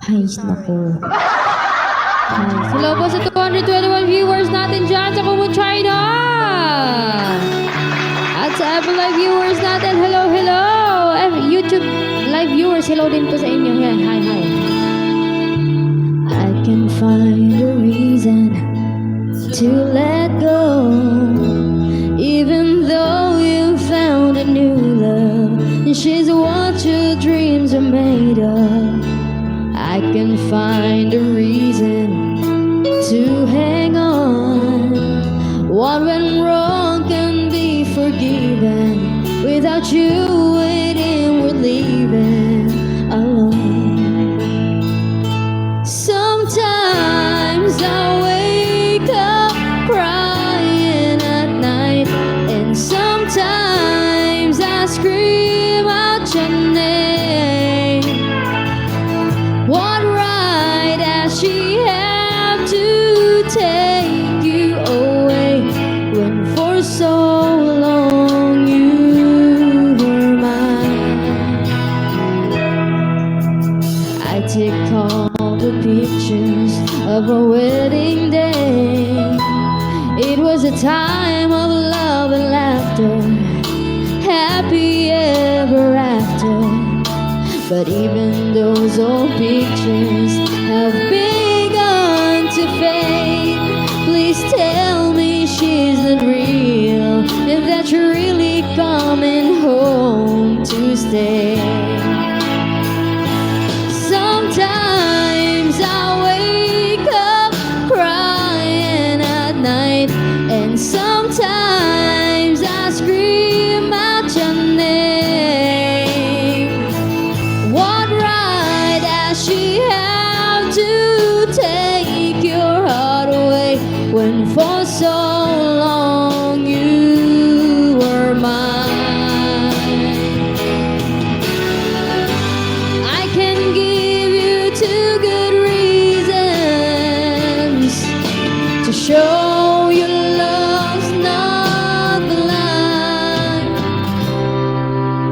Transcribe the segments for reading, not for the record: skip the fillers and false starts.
Ay, naku. Hello po sa 221 viewers natin dyan sa Kumu China! At sa Apple Live viewers natin, hello, hello! YouTube Live viewers, hello din po sa inyo. Yan, hi, hi. I can find a reason to let go, even though you found a new love, and she's what your dreams are made of. I can find a reason to hang on. What went wrong can be forgiven. Without you waiting, we're leaving alone. Sometimes I wake up crying at night, and sometimes I scream out your name. What right does she have to take you away when for so long you were mine? I take all the pictures of our wedding day. It was a time of love and laughter, happy ever after. But even those old pictures have begun to fade. Please tell me she's not real, and that you're really coming home to stay. Sometimes I wake up crying at night, and sometimes I scream out your name. What right does she have to take your heart away when for so long you were mine? I can give you two good reasons to show your love's not blind.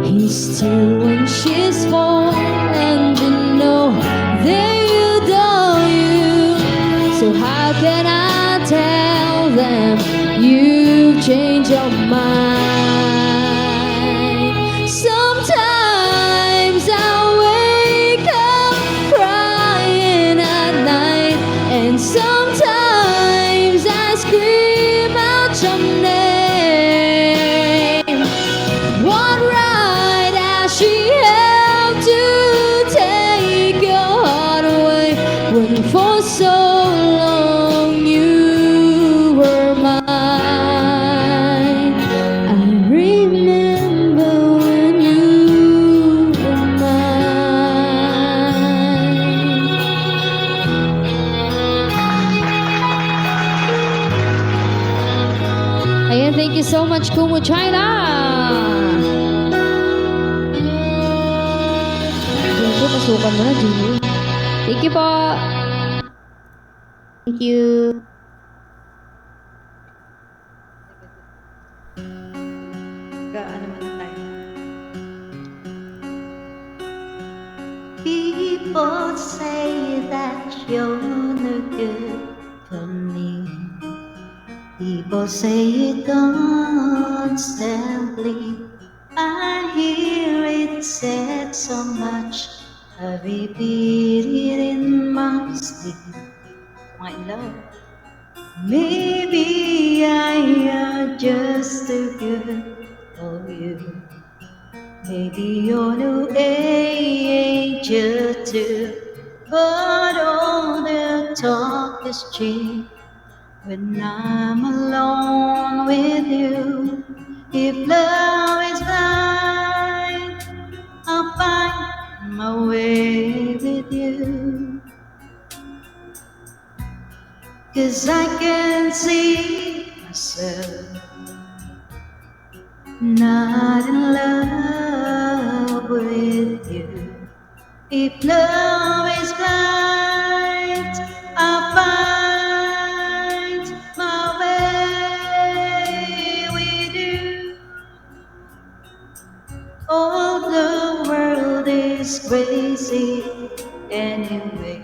He's two and she's four, and you know they adore you. So how can I tell them you've changed your mind? Sometimes I wake up crying at night, and sometimes I scream out your name. What right does she have to take your heart away when for so long you were mine? I remember when you were mine. Ayan, thank you so much, Kumu China! Junior, pasukan mo na, Junior. Thank you po! Thank you! Gaano man tayo. People say that you're no good for me. People say you don't simply. I hear it said so much. I repeat it in my sleep. My love. Maybe I am just too good for you. Maybe you're no angel too, but all the talk is cheap when I'm alone with you. If love is blind, I'll find my way with you. 'Cause I can see myself not in love with you. If love is blind, I'll find my way with you. All the world is crazy anyway.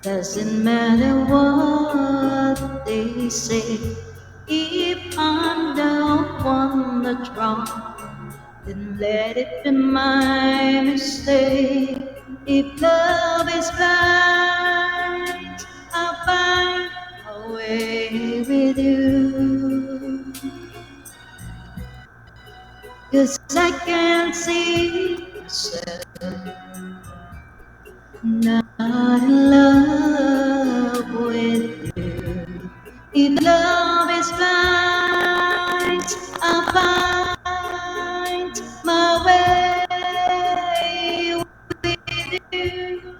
Doesn't matter what they say. If I'm the one that's wrong, then let it be my mistake. If love is blind, I'll find a way with you. 'Cause I can't see myself not in love with you. If love is blind, I'll find my way with you.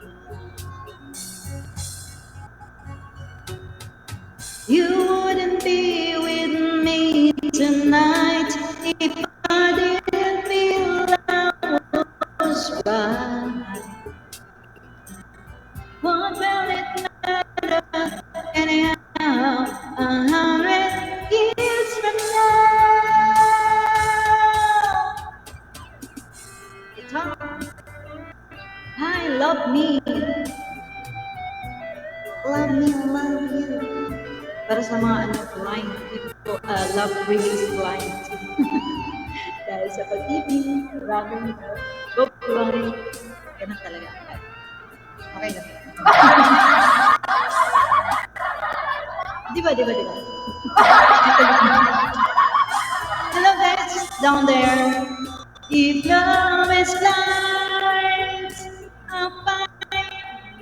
You wouldn't be with me tonight if I didn't feel I was right. What will it matter anyhow? 100 years from now. Guitar. Hi, love me. Love me, love you. Para sa mga blind people, love release blind. Dahil sa pag-ibig, maraming love blind. Ganun talaga. Okay na. Di ba? Hello guys, down there. If love is blind, I'll find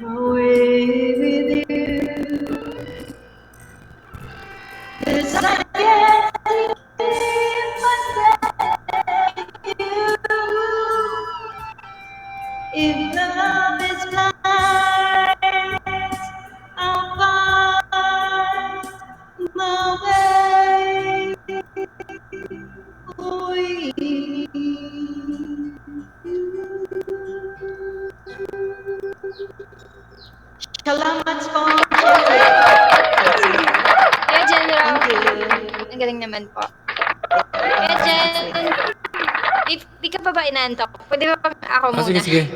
my way with you. 'Cause I can't leave myself you. If love is blind, I'll find my way with you. Salamat po. Kuya Jen raw. Thank you. Ang galing naman po. Kuya Jen, di ka pa ba inantok? Pwede ba pag ako muna? Sige.